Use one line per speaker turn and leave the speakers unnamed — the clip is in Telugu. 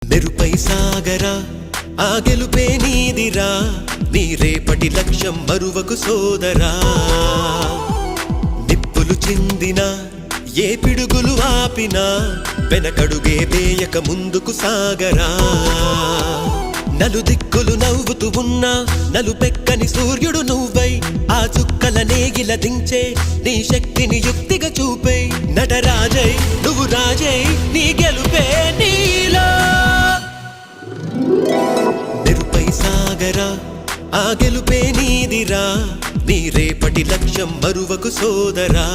మెరుపై సాగరా ఆ గెలుపే నీదిరా నీ రేపటి లక్ష్యం మరువకు సోదరా నిప్పులు చిందినా ఏ పిడుగులు ఆపినా వెనకడుగే వేయక ముందుకు సాగరా నలుదిక్కులు నవ్వుతూ ఉన్నా నలుపెక్కని సూర్యుడు నువ్వై ఆ చుక్కల నేగిల దించే నీ శక్తిని యుక్తిగా చూపే నటరాజై నువ్వు రాజై నీ గెలుపే నీలో మెరుపై సాగరా ఆ గెలుపే నీదిరా నీ రేపటి లక్ష్యం మరువకు సోదరా